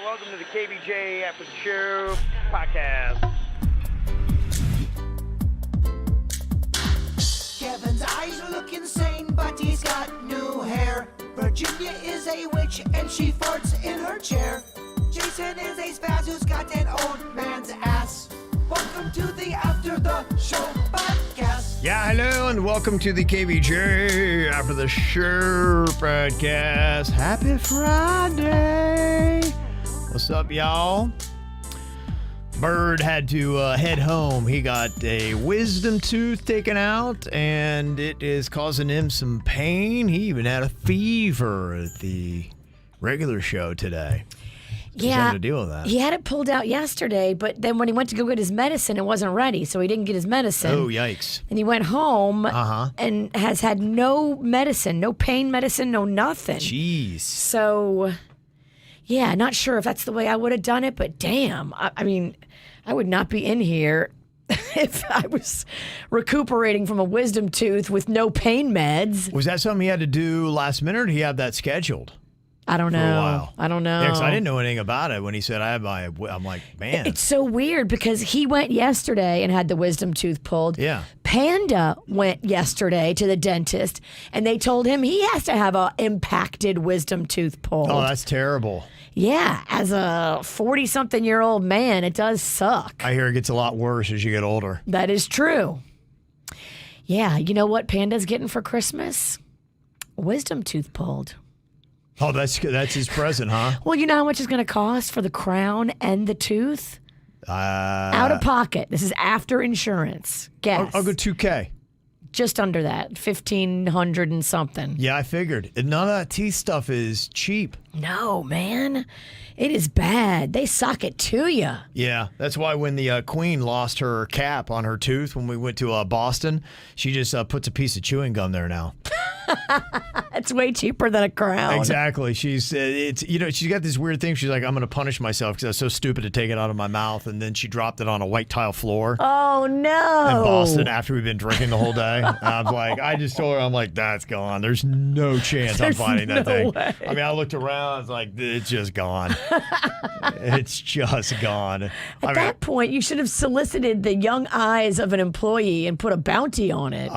Welcome to the KVJ After the Show podcast. Kevin's eyes look insane, but he's got new hair. Virginia is a witch, and she farts in her chair. Jason is a spaz who's got an old man's ass. Welcome to the After the Show podcast. Yeah, hello, and welcome to the KVJ After the Show podcast. Happy Friday. What's up, y'all? Bird had to head home. He got a wisdom tooth taken out, and it is causing him some pain. He even had a fever at the regular show today. He's having to deal with that. He had it pulled out yesterday, but then when he went to go get his medicine, it wasn't ready, so he didn't get his medicine. Oh, yikes. And he went home and has had no medicine, no pain medicine, no nothing. Jeez. So, yeah, not sure if that's the way I would have done it, but damn. I mean, I would not be in here if I was recuperating from a wisdom tooth with no pain meds. Was that something he had to do last minute, or did he have that scheduled? I don't know. For a while. I don't know. Yeah, because I didn't know anything about it when he said I'm like, man. It's so weird because he went yesterday and had the wisdom tooth pulled. Yeah. Panda went yesterday to the dentist, and they told him he has to have a impacted wisdom tooth pulled. Oh, that's terrible. Yeah, as a 40-something-year-old man, it does suck. I hear it gets a lot worse as you get older. That is true. Yeah, you know what Panda's getting for Christmas? A wisdom tooth pulled. Oh, that's his present, huh? Well, you know how much it's going to cost for the crown and the tooth? Out of pocket. This is after insurance. Guess. I'll go $2,000. Just under that, 1,500 and something. Yeah, I figured. And none of that teeth stuff is cheap. No, man. It is bad. They sock it to you. Yeah, that's why when the Queen lost her cap on her tooth when we went to Boston, she just puts a piece of chewing gum there now. It's way cheaper than a crown. Exactly. She's she's got this weird thing. She's like, I'm going to punish myself because I was so stupid to take it out of my mouth. And then she dropped it on a white tile floor Oh, no. in Boston after we've been drinking the whole day. I just told her, I'm like, that's gone. There's no chance I'm finding that thing. way. I mean, I looked around. I was like, it's just gone. It's just gone. At that point, you should have solicited the young eyes of an employee and put a bounty on it.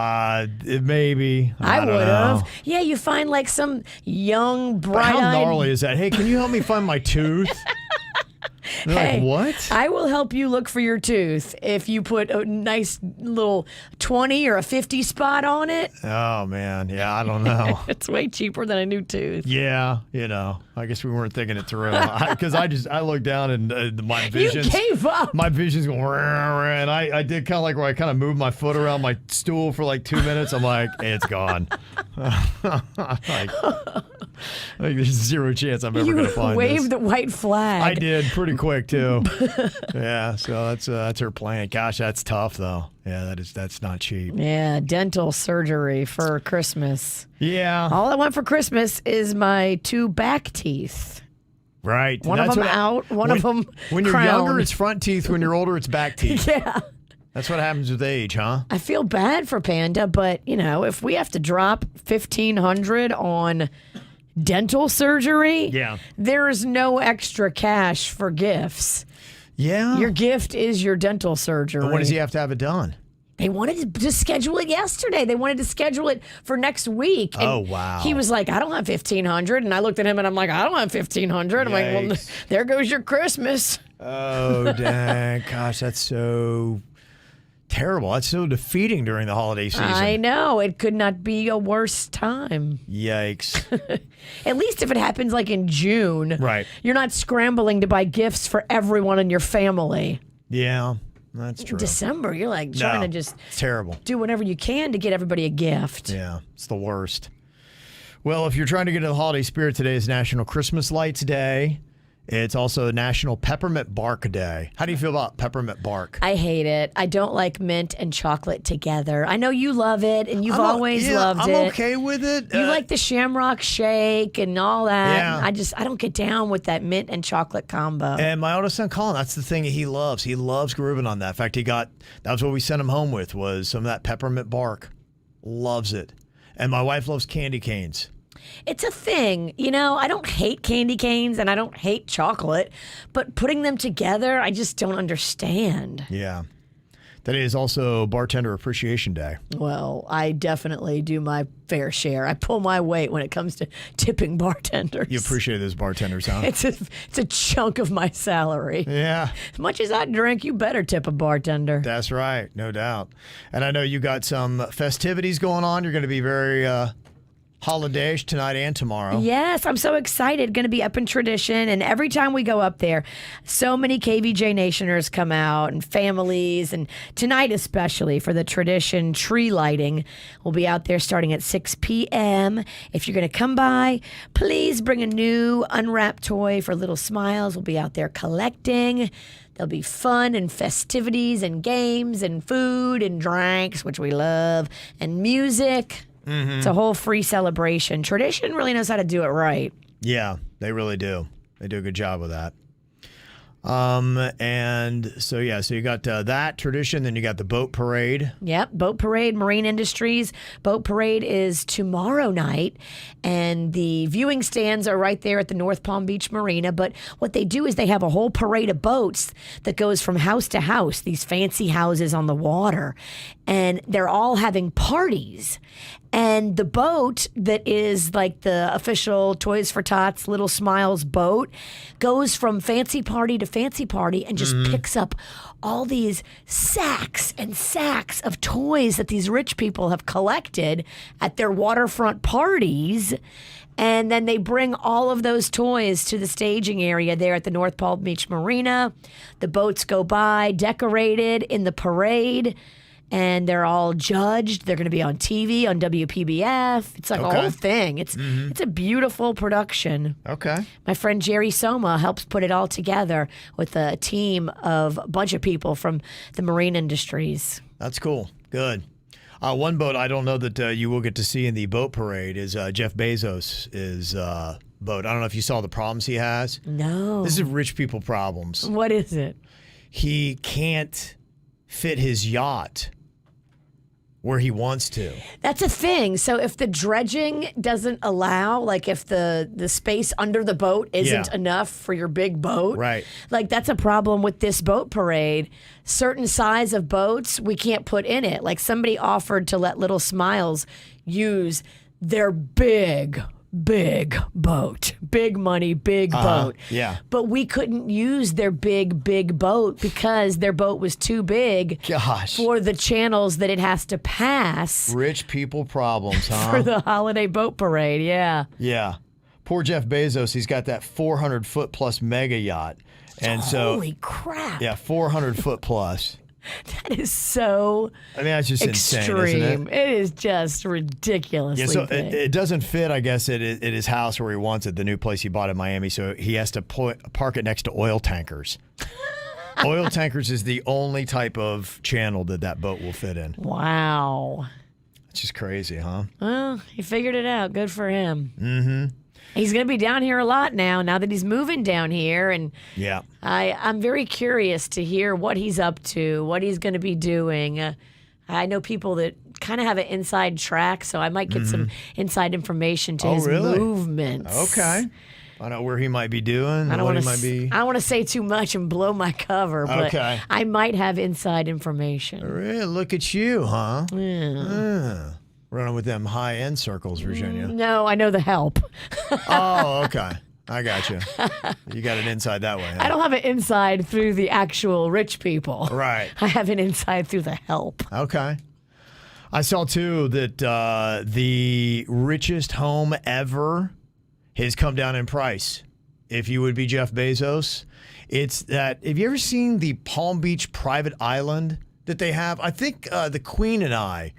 Maybe. I don't would know. have. Yeah, you find like some young, But bright-eyed... how gnarly is that? Hey, can you help me find my tooth? They're Hey, like, what? I will help you look for your tooth if you put a nice little 20 or a 50 spot on it. Oh, man. Yeah, I don't know. It's way cheaper than a new tooth. Yeah, I guess we weren't thinking it through. Because I looked down and my visions. You gave up. My vision's going, and I did kind of like where I kind of moved my foot around my stool for like 2 minutes. I'm like, it's gone. like, there's zero chance I'm ever going to find You waved this. the white flag. I did pretty quick too. Yeah, so that's her plan. Gosh, that's tough though. Yeah, that's not cheap. Yeah, dental surgery for Christmas. Yeah. All I want for Christmas is my 2 back teeth. Right. One of them out, one of them When you're crowned. younger, it's front teeth. When you're older, it's back teeth. Yeah. That's what happens with age, huh? I feel bad for Panda, but, if we have to drop $1,500 on dental surgery, Yeah. there is no extra cash for gifts. Yeah. Your gift is your dental surgery. But when does he have to have it done? They wanted to schedule it yesterday. They wanted to schedule it for next week. And Oh, wow. He was like, I don't have 1,500. And I looked at him and I'm like, I don't have 1,500. I'm like, well, Yikes. there goes your Christmas. Oh, dang. Gosh, that's so terrible. That's so defeating during the holiday season. I know. It could not be a worse time. Yikes. At least if it happens like in June. Right. You're not scrambling to buy gifts for everyone in your family. Yeah, that's true. December, you're like trying to just It's terrible. do whatever you can to get everybody a gift. Yeah, it's the worst. Well, if you're trying to get in the holiday spirit, today is National Christmas Lights Day. It's also National Peppermint Bark Day. How do you feel about peppermint bark? I hate it. I don't like mint and chocolate together. I know you love it, and you've always loved I'm it. I'm okay with it. You like the shamrock shake and all that. Yeah. I don't get down with that mint and chocolate combo. And my oldest son, Colin, that's the thing he loves. He loves grooving on that. In fact, that was what we sent him home with, was some of that peppermint bark. Loves it. And my wife loves candy canes. It's a thing. I don't hate candy canes and I don't hate chocolate, but putting them together, I just don't understand. Yeah. That is also Bartender Appreciation Day. Well, I definitely do my fair share. I pull my weight when it comes to tipping bartenders. You appreciate those bartenders, huh? It's a chunk of my salary. Yeah. As much as I drink, you better tip a bartender. That's right. No doubt. And I know you got some festivities going on. You're going to be very holiday-ish tonight and tomorrow. Yes, I'm so excited. Going to be up in Tradition. And every time we go up there, so many KVJ Nationers come out and families. And tonight especially for the Tradition tree lighting. We'll be out there starting at 6 p.m. If you're going to come by, please bring a new unwrapped toy for Little Smiles. We'll be out there collecting. There'll be fun and festivities and games and food and drinks, which we love, and music. Mm-hmm. It's a whole free celebration. Tradition really knows how to do it right. Yeah, they really do. They do a good job with that. And so you got that Tradition, then you got the boat parade. Yep, boat parade, Marine Industries. Boat parade is tomorrow night, and the viewing stands are right there at the North Palm Beach Marina. But what they do is they have a whole parade of boats that goes from house to house, these fancy houses on the water, and they're all having parties. And the boat that is like the official Toys for Tots Little Smiles boat goes from fancy party to fancy party and just picks up all these sacks and sacks of toys that these rich people have collected at their waterfront parties. And then they bring all of those toys to the staging area there at the North Palm Beach Marina. The boats go by, decorated in the parade. And they're all judged. They're going to be on TV, on WPBF. It's like a whole thing. It's a beautiful production. Okay. My friend Jerry Soma helps put it all together with a team of a bunch of people from the marine industries. That's cool. Good. One boat I don't know that you will get to see in the boat parade is Jeff Bezos' boat. I don't know if you saw the problems he has. No. This is rich people problems. What is it? He can't fit his yacht where he wants to. That's a thing. So if the dredging doesn't allow, like if the space under the boat isn't enough for your big boat, right? Like that's a problem with this boat parade. Certain size of boats we can't put in it. Like somebody offered to let Little Smiles use their big boat, big money, big boat. Yeah. But we couldn't use their big boat because their boat was too big for the channels that it has to pass. Rich people problems, huh? For the holiday boat parade, yeah. Yeah. Poor Jeff Bezos, he's got that 400-foot plus mega yacht. And Holy crap. Yeah, 400-foot plus. That is so that's just extreme. Insane, isn't it? It is just ridiculously so big. it doesn't fit, I guess, at his house where he wants it, the new place he bought in Miami. So he has to park it next to oil tankers. Oil tankers is the only type of channel that boat will fit in. Wow. It's just crazy, huh? Well, he figured it out. Good for him. Mm-hmm. He's going to be down here a lot now that he's moving down here. And yeah, I'm very curious to hear what he's up to, what he's going to be doing. I know people that kind of have an inside track, so I might get some inside information to his movements. Okay. I know where he might be doing. I don't want to say too much and blow my cover, but I might have inside information. Really? Look at you, huh? Yeah. Running with them high-end circles, Virginia. No, I know the help. Oh, okay. I got you. You got it inside that way. Huh? I don't have it inside through the actual rich people. Right. I have it inside through the help. Okay. I saw, too, that the richest home ever has come down in price. If you would be Jeff Bezos, it's that. Have you ever seen the Palm Beach private island that they have? I think the Queen and I,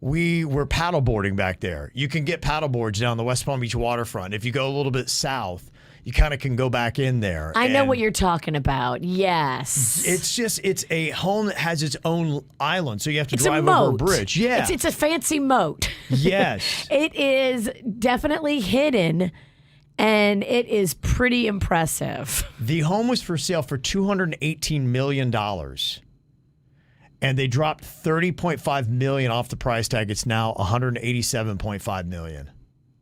we were paddleboarding back there. You can get paddleboards down the West Palm Beach waterfront. If you go a little bit south, you kind of can go back in there. I know what you're talking about. Yes. It's a home that has its own island, so you have to drive over a bridge. Yeah. It's a fancy moat. Yes. It is definitely hidden, and it is pretty impressive. The home was for sale for $218 million. And they dropped $30.5 million off the price tag. It's now $187.5 million.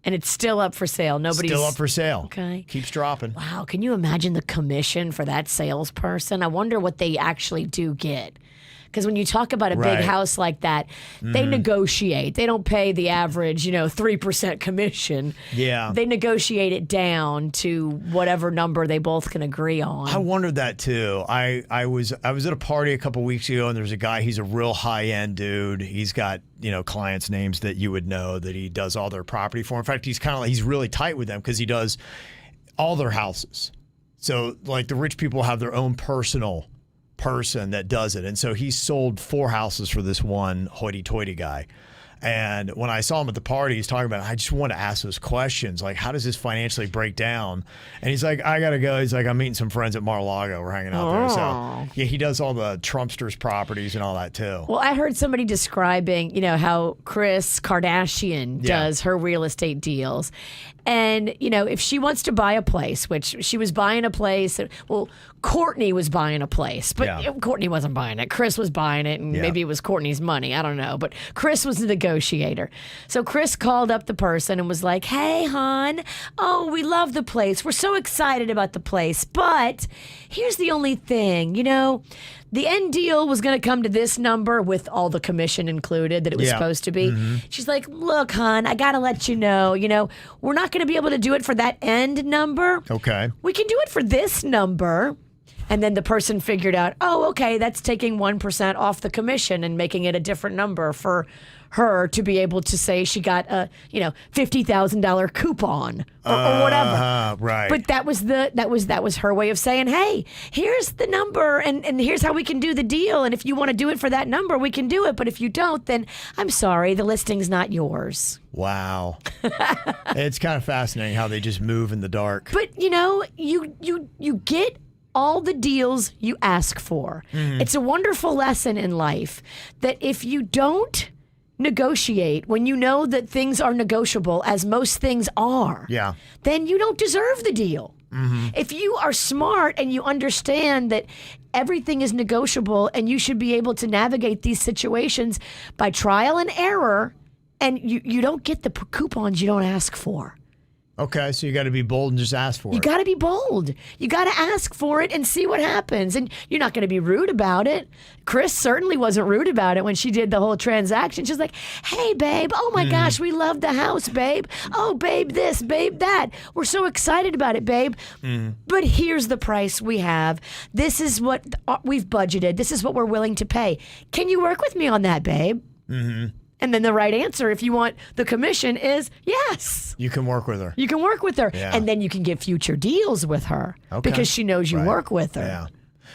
And it's still up for sale. Nobody's Still up for sale. Okay. Keeps dropping. Wow, can you imagine the commission for that salesperson? I wonder what they actually do get. Because when you talk about a big Right. house like that, they negotiate. They don't pay the average, 3% commission. Yeah. They negotiate it down to whatever number they both can agree on. I wondered that too. I was at a party a couple weeks ago, and there's a guy. He's a real high end dude. He's got clients' names that you would know that he does all their property for. In fact, he's really tight with them because he does all their houses. So like the rich people have their own personal person that does it. And so he sold 4 houses for this one hoity-toity guy. And when I saw him at the party, he's talking about, I just want to ask those questions. Like, how does this financially break down? And he's like, I got to go. He's like, I'm meeting some friends at Mar-a-Lago. We're hanging out there. So, yeah, he does all the Trumpsters properties and all that, too. Well, I heard somebody describing, how Kris Kardashian does her real estate deals. And, if she wants to buy a place, which she was buying a place, well, Courtney was buying a place, but Courtney wasn't buying it. Kris was buying it, and maybe it was Courtney's money. I don't know. But Kris was the negotiator. So Kris called up the person and was like, hey, hon, we love the place. We're so excited about the place. But here's the only thing, the end deal was going to come to this number with all the commission included that it was supposed to be. She's like, look, hon, I got to let you know, we're not going to be able to do it for that end number. Okay. We can do it for this number. And then the person figured out, okay, that's taking 1% off the commission and making it a different number for her to be able to say she got a, $50,000 coupon or whatever. Right. But that was her way of saying, hey, here's the number and here's how we can do the deal. And if you want to do it for that number, we can do it. But if you don't, then I'm sorry, the listing's not yours. Wow. It's kind of fascinating how they just move in the dark. But you get all the deals you ask for. It's a wonderful lesson in life that if you don't negotiate when you know that things are negotiable, as most things are, then you don't deserve the deal. If you are smart and you understand that everything is negotiable and you should be able to navigate these situations by trial and error, and you don't get the coupons you don't ask for. Okay, so you got to be bold and just ask for it. You got to be bold. You got to ask for it and see what happens. And you're not going to be rude about it. Kris certainly wasn't rude about it when she did the whole transaction. She's like, hey, babe, oh my gosh, we love the house, babe. Oh, babe, this, babe, that. We're so excited about it, babe. But here's the price we have. This is what we've budgeted. This is what we're willing to pay. Can you work with me on that, babe? And then the right answer, if you want the commission, is yes. You can work with her. You can work with her. Yeah. And then you can get future deals with her because she knows you work with her. Yeah.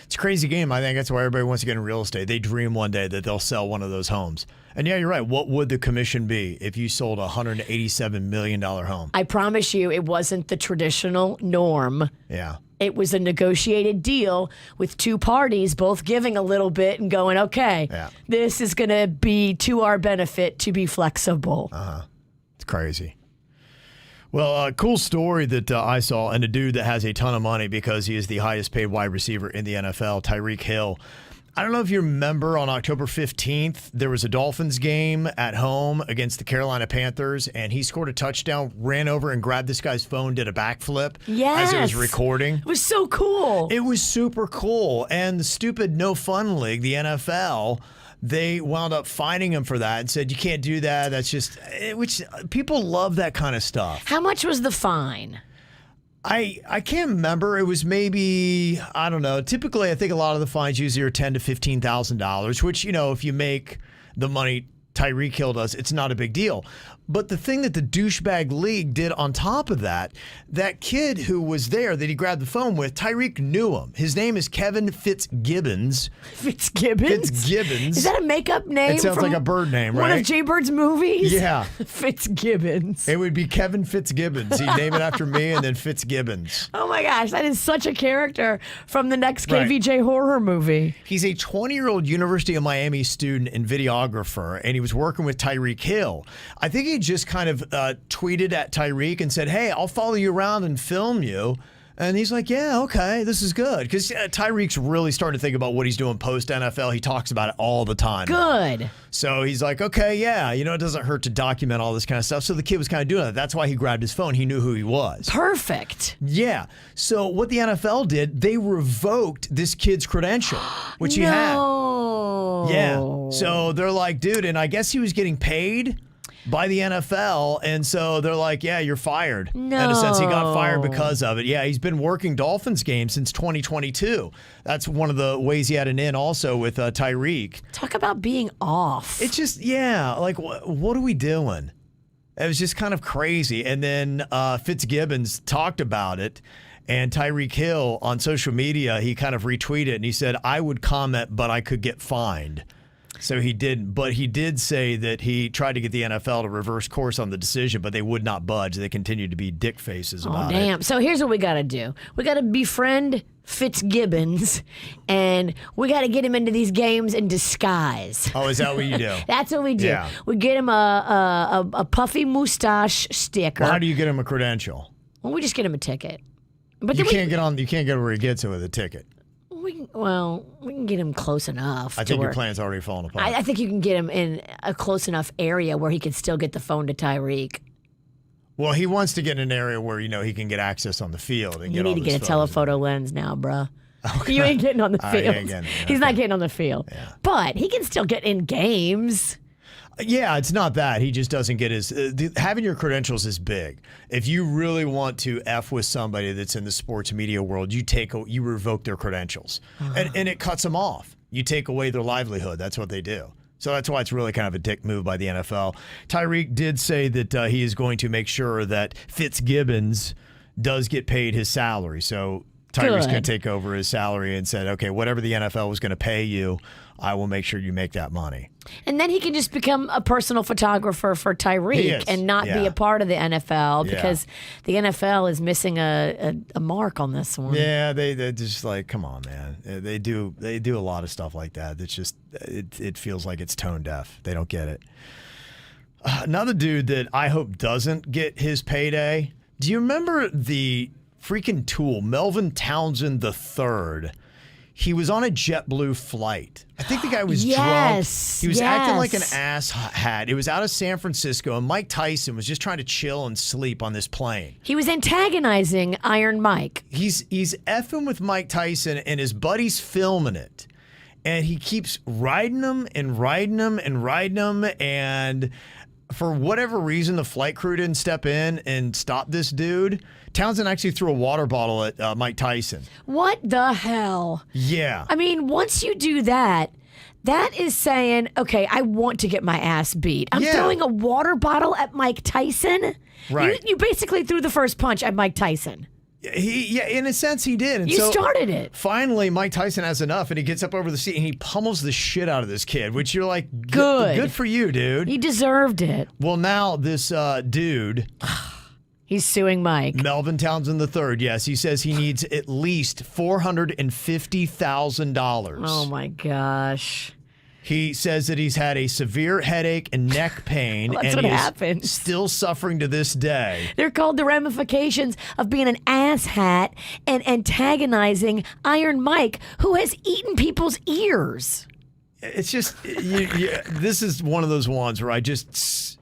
It's a crazy game. I think that's why everybody wants to get in real estate. They dream one day that they'll sell one of those homes. And yeah, you're right. What would the commission be if you sold a $187 million home? I promise you it wasn't the traditional norm. Yeah. It was a negotiated deal with two parties both giving a little bit and going, okay, this is going to be to our benefit to be flexible. It's crazy. Well, a cool story that I saw, and a dude that has a ton of money because he is the highest paid wide receiver in the NFL, Tyreek Hill. I don't know if you remember on October 15th, there was a Dolphins game at home against the Carolina Panthers, and he scored a touchdown, ran over and grabbed this guy's phone, did a backflip as it was recording. It was so cool. It was super cool. And the stupid no fun league, the NFL, they wound up fining him for that and said, you can't do that. That's just, which people love that kind of stuff. How much was the fine? I can't remember. It was maybe, I don't know. Typically, I think a lot of the fines usually are $10,000 to $15,000, which, if you make the money Tyreek Hill does, it's not a big deal. But the thing that the douchebag league did on top of that kid who was there that he grabbed the phone with, Tyreek knew him. His name is Kevin Fitzgibbons. Fitzgibbons? Is that a makeup name? It sounds like a bird name, right? One of Jay Bird's movies? Yeah. Fitzgibbons. It would be Kevin Fitzgibbons. He'd name it after me and then Fitzgibbons. Oh my gosh, that is such a character from the next KVJ horror movie. He's a 20-year-old University of Miami student and videographer, and he was working with Tyreek Hill. I think he just kind of tweeted at Tyreek and said, hey, I'll follow you around and film you. And he's like, yeah, okay, this is good. Because Tyreek's really starting to think about what he's doing post-NFL. He talks about it all the time. Good. So he's like, okay, yeah, it doesn't hurt to document all this kind of stuff. So the kid was kind of doing that. That's why he grabbed his phone. He knew who he was. Perfect. Yeah. So what the NFL did, they revoked this kid's credential, which he had. Yeah. So they're like, dude, and I guess he was getting paid by the NFL, and so they're like, yeah, you're fired. No. In a sense, he got fired because of it. Yeah, he's been working Dolphins games since 2022. That's one of the ways he had an in also with Tyreek. Talk about being off. It's just, like, what are we doing? It was just kind of crazy. And then Fitzgibbons talked about it, and Tyreek Hill on social media, he kind of retweeted, and he said, I would comment, but I could get fined. So he didn't, but he did say that he tried to get the NFL to reverse course on the decision, but they would not budge. They continued to be dick faces about it. Oh, damn. So here's what we got to do. We got to befriend Fitzgibbons, and we got to get him into these games in disguise. Oh, is that what you do? That's what we do. Yeah. We get him a puffy mustache sticker. Well, how do you get him a credential? Well, we just get him a ticket. But You can't get where he gets it with a ticket. We can get him close enough. I think your plan's already fallen apart. I think you can get him in a close enough area where he can still get the phone to Tyreek. Well, he wants to get in an area where, he can get access on the field. And You need to get a telephoto lens now, bruh. Okay. You ain't getting on the field. He's not getting on the field. Yeah. But he can still get in games. Yeah, it's not that. He just doesn't get his... having your credentials is big. If you really want to F with somebody that's in the sports media world, you revoke their credentials. And it cuts them off. You take away their livelihood. That's what they do. So that's why it's really kind of a dick move by the NFL. Tyreek did say that he is going to make sure that Fitzgibbons does get paid his salary. So Tyreek's going to take over his salary and said, okay, whatever the NFL was going to pay you, I will make sure you make that money. And then he can just become a personal photographer for Tyreek and not be a part of the NFL because the NFL is missing a mark on this one. Yeah, they're just like, come on, man. They do a lot of stuff like that. It's just it feels like it's tone deaf. They don't get it. Another dude that I hope doesn't get his payday. Do you remember the freaking tool, Melvin Townsend III? He was on a JetBlue flight. I think the guy was drunk. He was acting like an ass hat. It was out of San Francisco, and Mike Tyson was just trying to chill and sleep on this plane. He was antagonizing Iron Mike. He's effing with Mike Tyson, and his buddy's filming it. And he keeps riding him and riding him and riding him, and for whatever reason, the flight crew didn't step in and stop this dude. Townsend actually threw a water bottle at Mike Tyson. What the hell? Yeah. I mean, once you do that, that is saying, okay, I want to get my ass beat. I'm throwing a water bottle at Mike Tyson? Right. You basically threw the first punch at Mike Tyson. In a sense, he did. And you started it. Finally, Mike Tyson has enough, and he gets up over the seat, and he pummels the shit out of this kid, which you're like, good for you, dude. He deserved it. Well, now this dude... He's suing Mike. Melvin Townsend III, yes. He says he needs at least $450,000. Oh, my gosh. He says that he's had a severe headache and neck pain. That's and what he happens. Is still suffering to this day. They're called the ramifications of being an asshat and antagonizing Iron Mike, who has eaten people's ears. It's just, this is one of those ones where I just...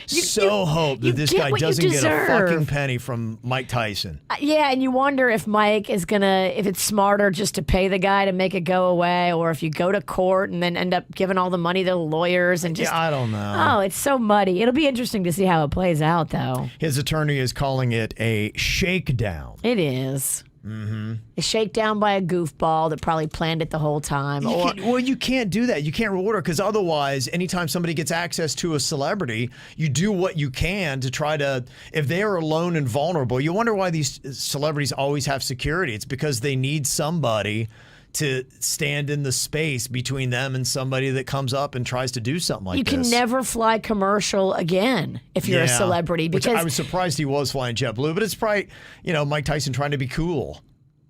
hope that this guy doesn't get a fucking penny from Mike Tyson. Yeah, and you wonder if Mike is if it's smarter just to pay the guy to make it go away, or if you go to court and then end up giving all the money to the lawyers and just... Yeah, I don't know. Oh, it's so muddy. It'll be interesting to see how it plays out, though. His attorney is calling it a shakedown. It is. Mm-hmm. A shakedown by a goofball that probably planned it the whole time. You can't do that. You can't reward her because otherwise, anytime somebody gets access to a celebrity, you do what you can to try to, if they are alone and vulnerable, you wonder why these celebrities always have security. It's because they need somebody to stand in the space between them and somebody that comes up and tries to do something like this. You can never fly commercial again if you're a celebrity. Because I was surprised he was flying JetBlue, but it's probably, Mike Tyson trying to be cool.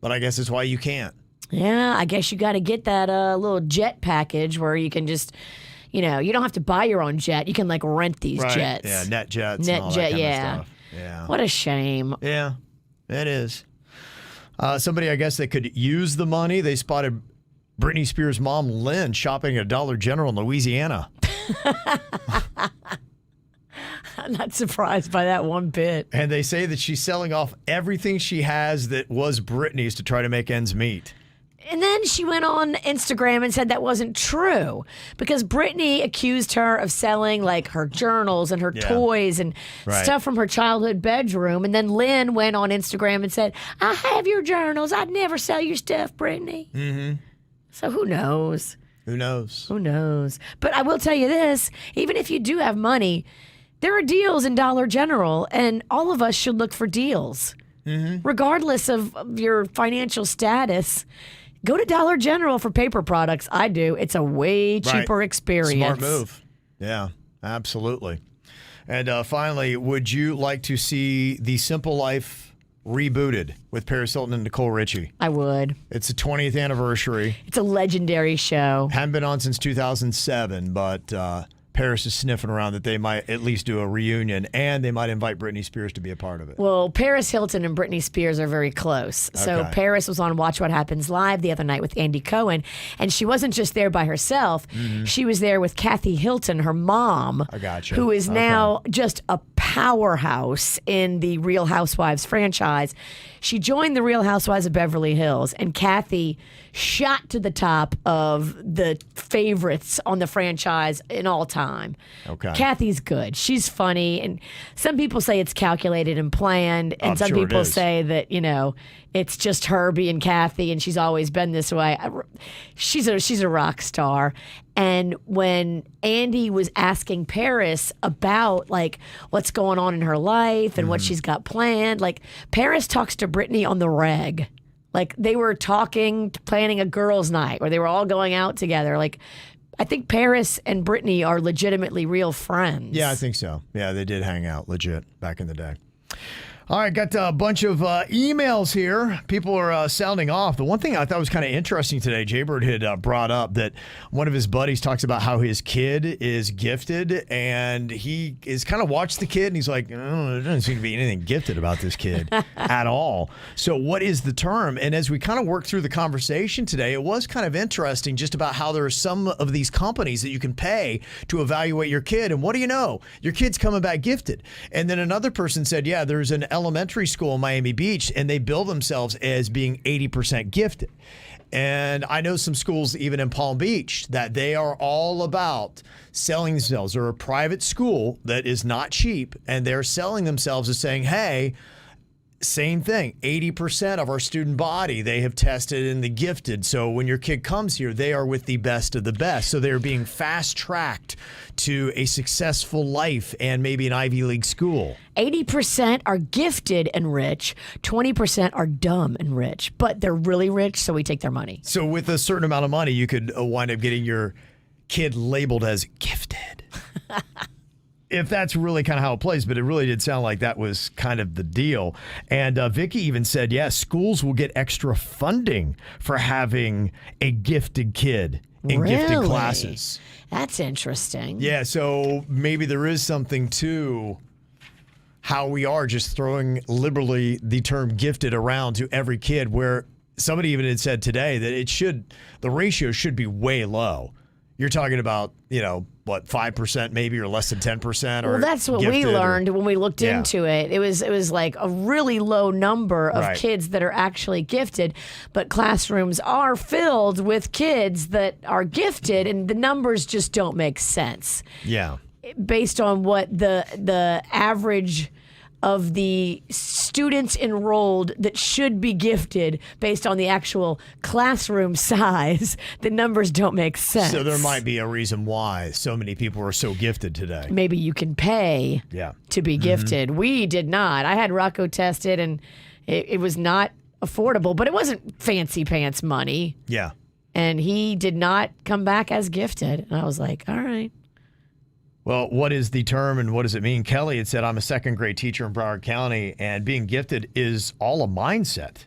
But I guess it's why you can't. Yeah, I guess you got to get that little jet package where you can just, you don't have to buy your own jet. You can rent these jets. Yeah, net jets and all that kind of stuff. Yeah. What a shame. Yeah, it is. Somebody, I guess, that could use the money. They spotted Britney Spears' mom, Lynn, shopping at Dollar General in Louisiana. I'm not surprised by that one bit. And they say that she's selling off everything she has that was Britney's to try to make ends meet. And then she went on Instagram and said that wasn't true because Britney accused her of selling like her journals and her toys and stuff from her childhood bedroom. And then Lynn went on Instagram and said, I have your journals. I'd never sell your stuff, Britney. Mm-hmm. So who knows? Who knows? Who knows? But I will tell you this, even if you do have money, there are deals in Dollar General, and all of us should look for deals. Mm-hmm. Regardless of your financial status, go to Dollar General for paper products. I do. It's a way cheaper experience. Smart move. Yeah, absolutely. And finally, would you like to see The Simple Life rebooted with Paris Hilton and Nicole Richie? I would. It's the 20th anniversary. It's a legendary show. Hadn't been on since 2007, but Paris is sniffing around that they might at least do a reunion, and they might invite Britney Spears to be a part of it. Well, Paris Hilton and Britney Spears are very close. So Paris was on Watch What Happens Live the other night with Andy Cohen, and she wasn't just there by herself. Mm-hmm. She was there with Kathy Hilton, her mom, who is now just a powerhouse in the Real Housewives franchise. She joined the Real Housewives of Beverly Hills, and Kathy shot to the top of the favorites on the franchise in all time. Okay. Kathy's good. She's funny, and some people say it's calculated and planned, and some people say that, you know, it's just her being Kathy, and she's always been this way. She's a rock star. And when Andy was asking Paris about like what's going on in her life and what she's got planned, like Paris talks to Britney on the reg. Like they were talking, planning a girls' night where they were all going out together. Like I think Paris and Britney are legitimately real friends. Yeah, I think so. Yeah, they did hang out legit back in the day. All right, got a bunch of emails here. People are sounding off. The one thing I thought was kind of interesting today, Jaybird had brought up that one of his buddies talks about how his kid is gifted, and he is kind of watched the kid, and he's like, oh, there doesn't seem to be anything gifted about this kid at all. So what is the term? And as we kind of work through the conversation today, it was kind of interesting just about how there are some of these companies that you can pay to evaluate your kid, and what do you know? Your kid's coming back gifted. And then another person said, yeah, there's an elementary school in Miami Beach, and they bill themselves as being 80% gifted. And I know some schools even in Palm Beach that they are all about selling themselves. They're a private school that is not cheap, and they're selling themselves as saying, hey, same thing, 80% of our student body, they have tested in the gifted. So when your kid comes here, they are with the best of the best. So they're being fast-tracked to a successful life and maybe an Ivy League school. 80% are gifted and rich, 20% are dumb and rich, but they're really rich, so we take their money. So with a certain amount of money, you could wind up getting your kid labeled as gifted. If that's really kind of how it plays, but it really did sound like that was kind of the deal. And Vicky even said, yeah, schools will get extra funding for having a gifted kid in gifted classes. That's interesting. Yeah, so maybe there is something to how we are just throwing liberally the term gifted around to every kid, where somebody even had said today that the ratio should be way low. You're talking about, you know, what, 5% maybe, or less than 10%? Well, that's what we learned when we looked into it. It was like a really low number of kids that are actually gifted, but classrooms are filled with kids that are gifted, and the numbers just don't make sense. Yeah. Based on what the average of the students enrolled that should be gifted based on the actual classroom size, the numbers don't make sense. So there might be a reason why so many people are so gifted today. Maybe you can pay to be gifted. We did not. I had Rocco tested, and it was not affordable, but it wasn't fancy pants money. Yeah. And he did not come back as gifted. And I was like, all right. Well, what is the term and what does it mean? Kelly had said, I'm a second grade teacher in Broward County, and being gifted is all a mindset.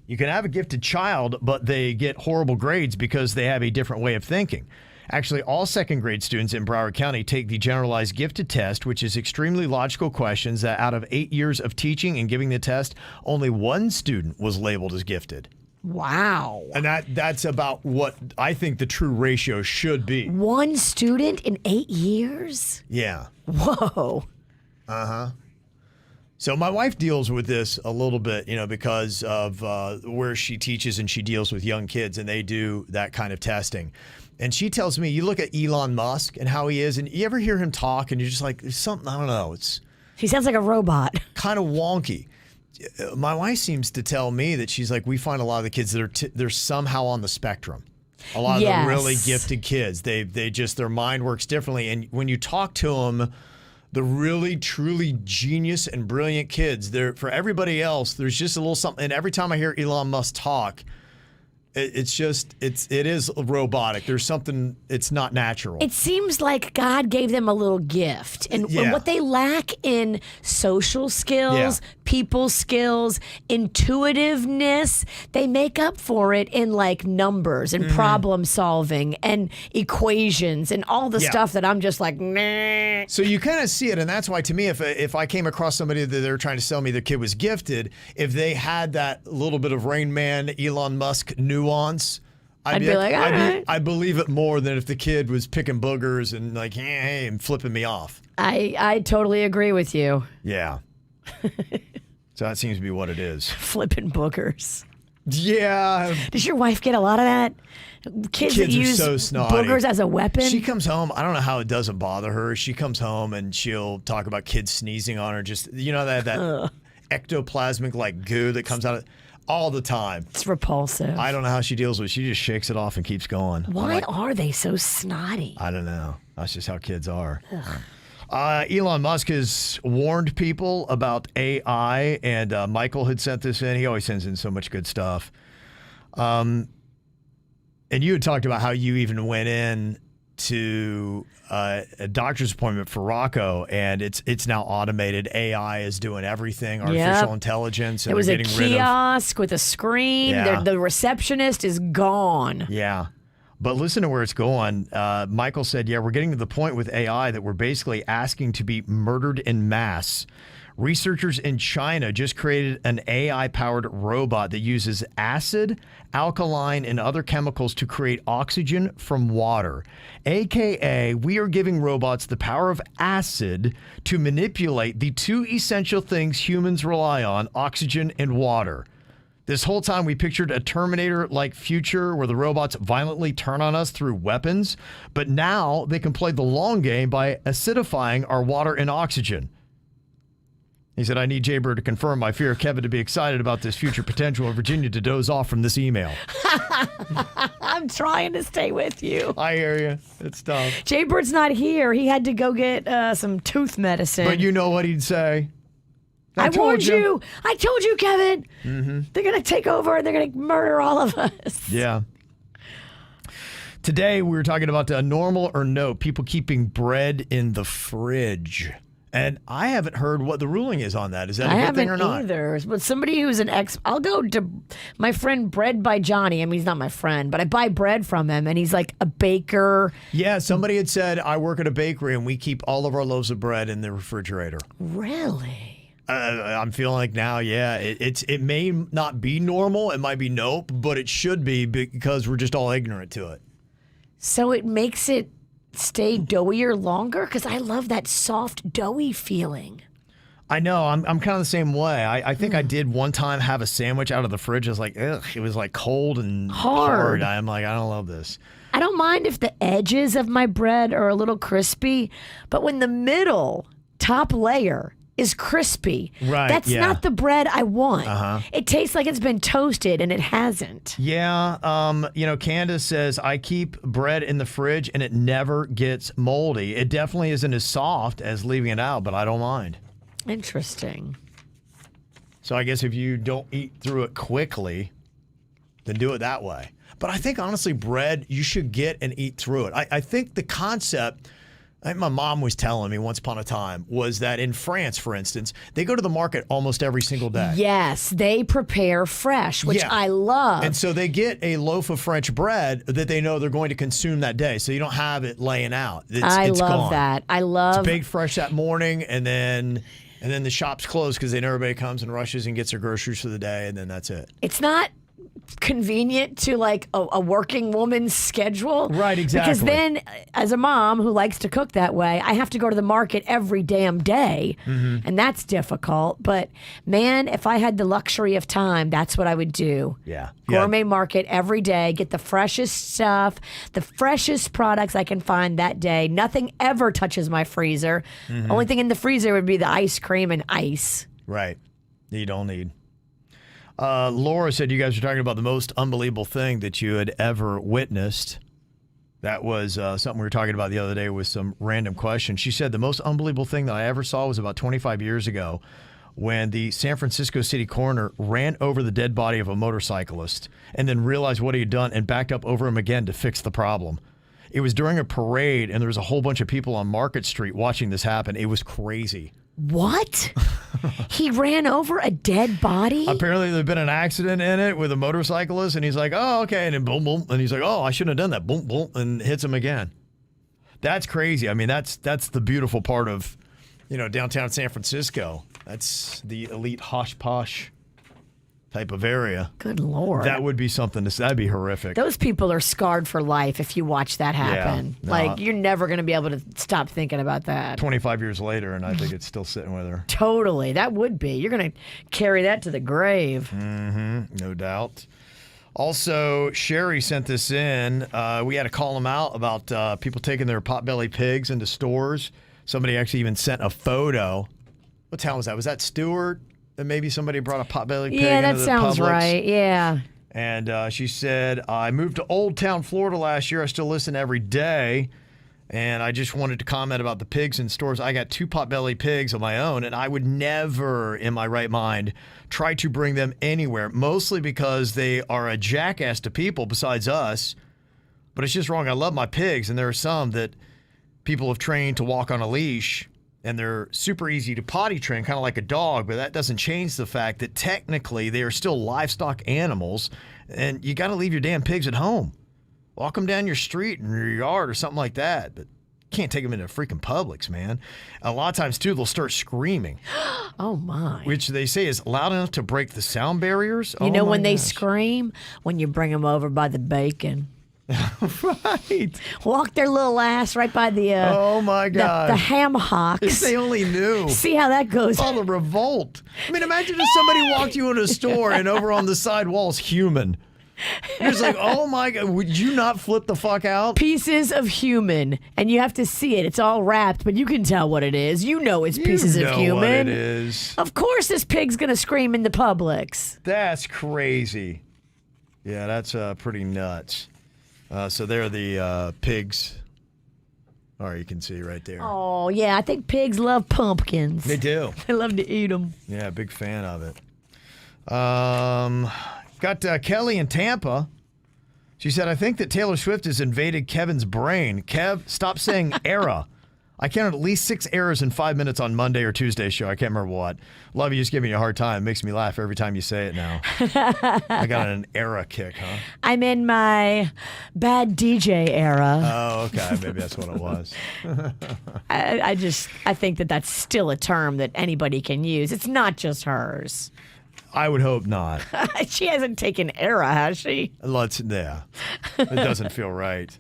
You can have a gifted child, but they get horrible grades because they have a different way of thinking. Actually, all second grade students in Broward County take the generalized gifted test, which is extremely logical questions that out of 8 years of teaching and giving the test, only one student was labeled as gifted. Wow. And that's about what I think the true ratio should be. One student in 8 years? Yeah. Whoa. So my wife deals with this a little bit, because of where she teaches and she deals with young kids, and they do that kind of testing. And she tells me, you look at Elon Musk and how he is, and you ever hear him talk, and you're just like, there's something, I don't know, it's He sounds like a robot. kind of wonky. My wife seems to tell me that she's like, we find a lot of the kids that are they're somehow on the spectrum. A lot of the really gifted kids, they just, their mind works differently. And when you talk to them, the really, truly genius and brilliant kids, for everybody else, there's just a little something. And every time I hear Elon Musk talk, it is robotic. There's something, it's not natural. It seems like God gave them a little gift. And what they lack in social skills, people skills, intuitiveness, they make up for it in like numbers and problem solving and equations and all the stuff that I'm just like, nah. So you kind of see it, and that's why to me, if I came across somebody that they're trying to sell me their kid was gifted, if they had that little bit of Rain Man, Elon Musk nuance, I'd be like, all right. I believe it more than if the kid was picking boogers and like, hey, and flipping me off. I totally agree with you. Yeah. So that seems to be what it is. Flipping boogers. Yeah. Does your wife get a lot of that? Kids that use so snotty. boogers as a weapon? She comes home. I don't know how it doesn't bother her. She comes home and she'll talk about kids sneezing on her. Just, that ectoplasmic like goo that comes out of all the time. It's repulsive. I don't know how she deals with it. She just shakes it off and keeps going. Why are they so snotty? I don't know. That's just how kids are. Elon Musk has warned people about AI, and Michael had sent this in. He always sends in so much good stuff. And you had talked about how you even went in to a doctor's appointment for Rocco, and it's now automated. AI is doing everything, artificial intelligence. And it was a getting rid of kiosk with a screen. Yeah. The receptionist is gone. Yeah. But listen to where it's going. Michael said, we're getting to the point with AI that we're basically asking to be murdered en masse. Researchers in China just created an AI-powered robot that uses acid, alkaline, and other chemicals to create oxygen from water. AKA, we are giving robots the power of acid to manipulate the two essential things humans rely on, oxygen and water. This whole time we pictured a Terminator-like future where the robots violently turn on us through weapons, but now they can play the long game by acidifying our water and oxygen. He said, I need Jaybird to confirm my fear of Kevin to be excited about this future potential and Virginia to doze off from this email. I'm trying to stay with you. I hear you. It's tough. Jaybird's not here. He had to go get some tooth medicine. But you know what he'd say. I warned you. I told you, Kevin. Mm-hmm. They're going to take over and they're going to murder all of us. Yeah. Today, we were talking about normal or no, people keeping bread in the fridge. And I haven't heard what the ruling is on that. Is that a good thing or not? I haven't either. But somebody who's an I'll go to my friend Bread by Johnny. I mean, he's not my friend, but I buy bread from him, and he's like a baker. Yeah, somebody had said, I work at a bakery, and we keep all of our loaves of bread in the refrigerator. Really? I'm feeling like now, it may not be normal. It might be nope, but it should be because we're just all ignorant to it. So it makes it stay doughier longer? Because I love that soft, doughy feeling. I know. I'm kind of the same way. I think I did one time have a sandwich out of the fridge. I was like, ugh. It was like cold and hard. I'm like, I don't love this. I don't mind if the edges of my bread are a little crispy, but when the middle top layer is crispy, that's not the bread I want. It tastes like it's been toasted, and it hasn't. Yeah. Candace says, I keep bread in the fridge, and it never gets moldy. It definitely isn't as soft as leaving it out, but I don't mind. Interesting. So I guess if you don't eat through it quickly, then do it that way. But I think, honestly, bread, you should get and eat through it. I think the concept I think my mom was telling me once upon a time was that in France, for instance, they go to the market almost every single day. Yes, they prepare fresh, which I love. And so they get a loaf of French bread that they know they're going to consume that day. So you don't have it laying out. I love gone. that. I love it's baked fresh that morning, and then the shops close because then everybody comes and rushes and gets their groceries for the day, and then that's it. It's not convenient to like a working woman's schedule. Right, exactly. Because then as a mom who likes to cook that way, I have to go to the market every damn day. And that's difficult. But man, if I had the luxury of time, that's what I would do. Yeah. Gourmet market every day, get the freshest stuff, the freshest products I can find that day. Nothing ever touches my freezer. Only thing in the freezer would be the ice cream and ice. Right. You don't need. Laura said you guys were talking about the most unbelievable thing that you had ever witnessed. That was something we were talking about the other day with some random questions. She said the most unbelievable thing that I ever saw was about 25 years ago when the San Francisco city coroner ran over the dead body of a motorcyclist and then realized what he had done and backed up over him again to fix the problem. It was during a parade, and there was a whole bunch of people on Market Street watching this happen. It was crazy. What? He ran over a dead body? Apparently, there'd been an accident in it with a motorcyclist, and he's like, oh, okay, and then boom, boom, and he's like, oh, I shouldn't have done that, boom, boom, and hits him again. That's crazy. I mean, that's the beautiful part of, downtown San Francisco. That's the elite hosh-posh type of area. Good Lord. That would be something that'd be horrific. Those people are scarred for life if you watch that happen. Yeah, no, you're never going to be able to stop thinking about that. 25 years later, and I think it's still sitting with her. Totally. That would be. You're going to carry that to the grave. No doubt. Also, Sherry sent this in. We had to call them out about people taking their potbelly pigs into stores. Somebody actually even sent a photo. What town was that? Was that Stewart? And maybe somebody brought a potbelly pig Yeah, into that the sounds Publix. right. Yeah. And she said, I moved to Old Town, Florida last year. I still listen every day. And I just wanted to comment about the pigs in stores. I got 2 potbelly pigs of my own, and I would never, in my right mind, try to bring them anywhere, mostly because they are a jackass to people besides us. But it's just wrong. I love my pigs, and there are some that people have trained to walk on a leash, and they're super easy to potty train, kind of like a dog, but that doesn't change the fact that technically they are still livestock animals, and you got to leave your damn pigs at home. Walk them down your street in your yard or something like that, but you can't take them into freaking Publix, man. A lot of times, too, they'll start screaming. Oh, my. Which they say is loud enough to break the sound barriers. You know when they scream? When you bring them over by the bacon. Right. Walk their little ass right by the oh my God, the ham hocks. If they only knew. See how that goes. Oh, the revolt. I mean, imagine if somebody walked you into a store and over on the side wall's human. You're just like, oh my God, would you not flip the fuck out? Pieces of human, and you have to see it. It's all wrapped, but you can tell what it is. You know it's pieces of human. What it is. Of course this pig's going to scream in the Publix. That's crazy. Yeah, that's pretty nuts. So they're the pigs. All right, you can see right there. Oh, yeah, I think pigs love pumpkins. They do. They love to eat them. Yeah, big fan of it. Got Kelly in Tampa. She said, I think that Taylor Swift has invaded Kevin's brain. Kev, stop saying era. I counted at least 6 errors in 5 minutes on Monday or Tuesday's show. I can't remember what. Love you just giving you a hard time. It makes me laugh every time you say it now. I got an era kick, huh? I'm in my bad DJ era. Oh, okay. Maybe that's what it was. I think that that's still a term that anybody can use. It's not just hers. I would hope not. She hasn't taken era, has she? Yeah. It doesn't feel right.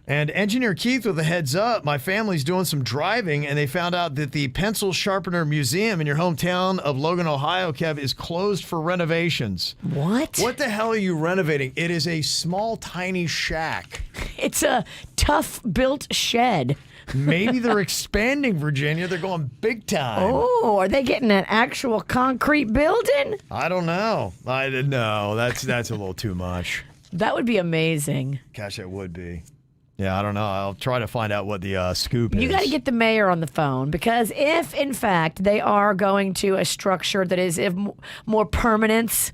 And Engineer Keith with a heads up, my family's doing some driving, and they found out that the Pencil Sharpener Museum in your hometown of Logan, Ohio, Kev, is closed for renovations. What? What the hell are you renovating? It is a small, tiny shack. It's a tough-built shed. Maybe they're expanding, Virginia. They're going big time. Oh, are they getting an actual concrete building? I don't know. I didn't know. That's a little too much. That would be amazing. Gosh, it would be. Yeah, I don't know. I'll try to find out what the scoop is. You got to get the mayor on the phone, because if, in fact, they are going to a structure that is of more permanence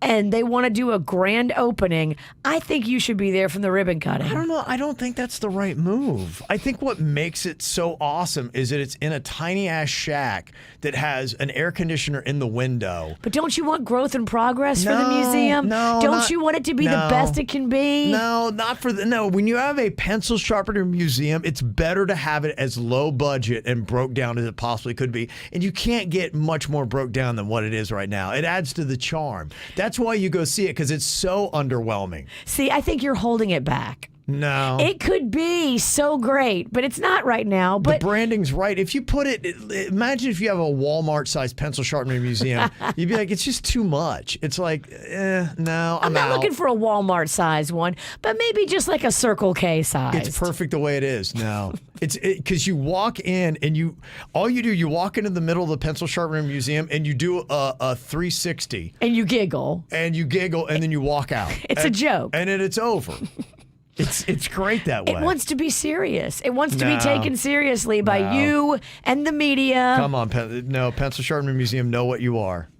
and they want to do a grand opening, I think you should be there from the ribbon cutting. I don't know. I don't think that's the right move. I think what makes it so awesome is that it's in a tiny ass shack that has an air conditioner in the window. But don't you want growth and progress for the museum? No, don't you want it to be the best it can be? No, not for the no. When you have a pencil sharpener museum, it's better to have it as low budget and broke down as it possibly could be. And you can't get much more broke down than what it is right now. It adds to the charm. That's why you go see it, because it's so underwhelming. See, I think you're holding it back. No. It could be so great, but it's not right now. But the branding's right. If you put it, imagine if you have a Walmart-sized pencil sharpener museum, you'd be like, it's just too much. It's like, no, I'm not looking for a Walmart-sized one, but maybe just like a Circle K size. It's perfect the way it is. No, it's because you walk in and you walk into the middle of the pencil sharpener museum and you do a 360 and you giggle and then you walk out. It's a joke, and then it's over. It's great that way. It wants to be serious. It wants to be taken seriously by you and the media. Come on, Pencil Sharpener Museum, know what you are.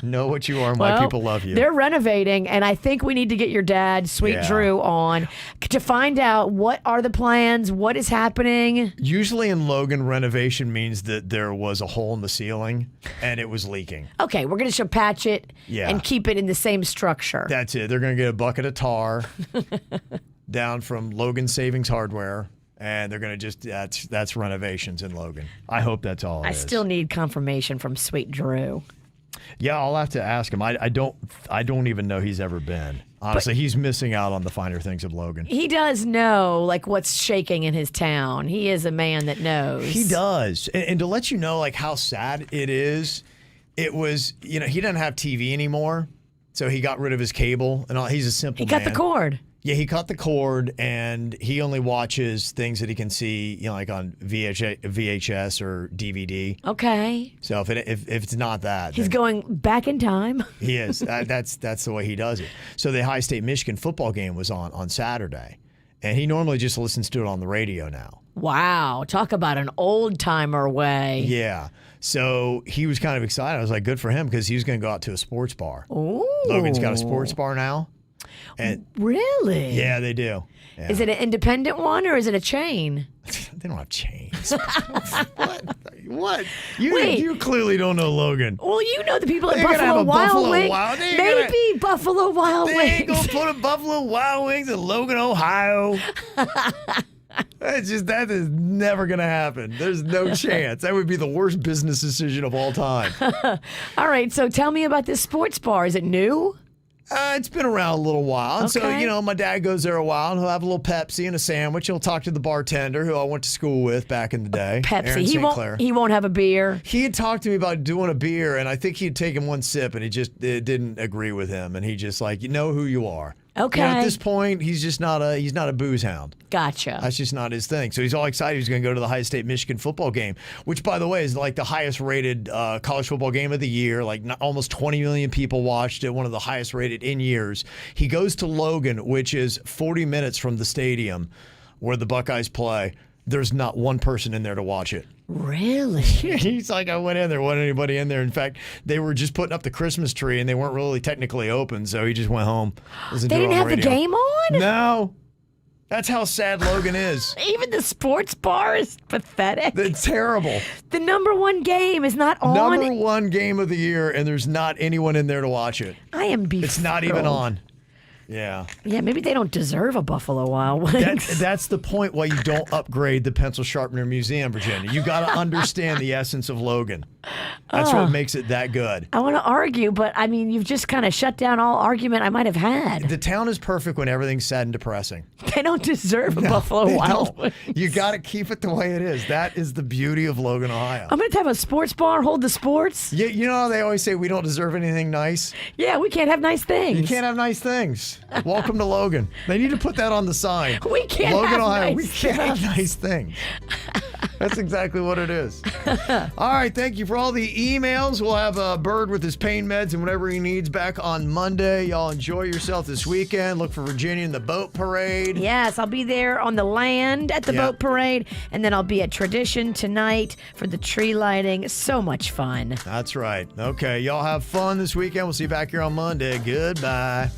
Know what you are and why people love you. They're renovating, and I think we need to get your dad, Sweet Drew, on to find out what are the plans, what is happening. Usually in Logan, renovation means that there was a hole in the ceiling and it was leaking. Okay, we're going to patch it and keep it in the same structure. That's it. They're going to get a bucket of tar down from Logan Savings Hardware. And they're going to that's renovations in Logan. I hope that's all it is. I still need confirmation from Sweet Drew. Yeah, I'll have to ask him. I don't even know he's ever been. Honestly, he's missing out on the finer things of Logan. He does know like what's shaking in his town. He is a man that knows. He does. And to let you know like how sad it is, it was, he doesn't have TV anymore. So he got rid of his cable and all. He's a simple man. He cut the cord. Yeah, he cut the cord, and he only watches things that he can see, like on VHS or DVD. Okay. So if it's not that, he's going back in time. He is. That's the way he does it. So the High State Michigan football game was on Saturday, and he normally just listens to it on the radio now. Wow, talk about an old timer way. Yeah. So he was kind of excited. I was like, good for him, because he was going to go out to a sports bar. Ooh. Logan's got a sports bar now. And really? Yeah, they do. Yeah. Is it an independent one or is it a chain? They don't have chains. What? You clearly don't know Logan. Well, you know the people at Buffalo Wild Wings. Maybe Buffalo Wild Wings. They ain't gonna put a Buffalo Wild Wings in Logan, Ohio. That is never gonna happen. There's no chance. That would be the worst business decision of all time. All right, so tell me about this sports bar. Is it new? It's been around a little while. And so, my dad goes there a while and he'll have a little Pepsi and a sandwich. He'll talk to the bartender who I went to school with back in the day. Pepsi. He won't have a beer. He had talked to me about doing a beer, and I think he'd taken one sip, and it didn't agree with him. And he just you know who you are. Okay. At this point, he's just not a booze hound. Gotcha. That's just not his thing. So he's all excited. He's going to go to the High State Michigan football game, which, by the way, is like the highest rated college football game of the year. Almost 20 million people watched it. One of the highest rated in years. He goes to Logan, which is 40 minutes from the stadium where the Buckeyes play. There's not one person in there to watch it. Really? He's like, I went in there. Wasn't anybody in there. In fact, they were just putting up the Christmas tree, and they weren't really technically open, so he just went home. They didn't have the game on? No. That's how sad Logan is. Even the sports bar is pathetic. It's terrible. The number one game is not on. Number one game of the year, and there's not anyone in there to watch it. I am befuddled. It's not even on. Yeah. Yeah, maybe they don't deserve a Buffalo Wild Wings. That's the point why you don't upgrade the Pencil Sharpener Museum, Virginia. You got to understand the essence of Logan. That's what makes it that good. I want to argue, but I mean, you've just kind of shut down all argument I might have had. The town is perfect when everything's sad and depressing. They don't deserve a Buffalo Wild Wings. You got to keep it the way it is. That is the beauty of Logan, Ohio. I'm going to have a sports bar, hold the sports. Yeah, you know how they always say we don't deserve anything nice? Yeah, we can't have nice things. You can't have nice things. Welcome to Logan. They need to put that on the sign. We can't Logan, have Ohio. nice We can't have nice things. That's exactly what it is. All right, thank you for all the emails. We'll have Bird with his pain meds and whatever he needs back on Monday. Y'all enjoy yourself this weekend. Look for Virginia in the boat parade. Yes, I'll be there on the land at the boat parade, and then I'll be at Tradition tonight for the tree lighting. So much fun. That's right. Okay, y'all have fun this weekend. We'll see you back here on Monday. Goodbye.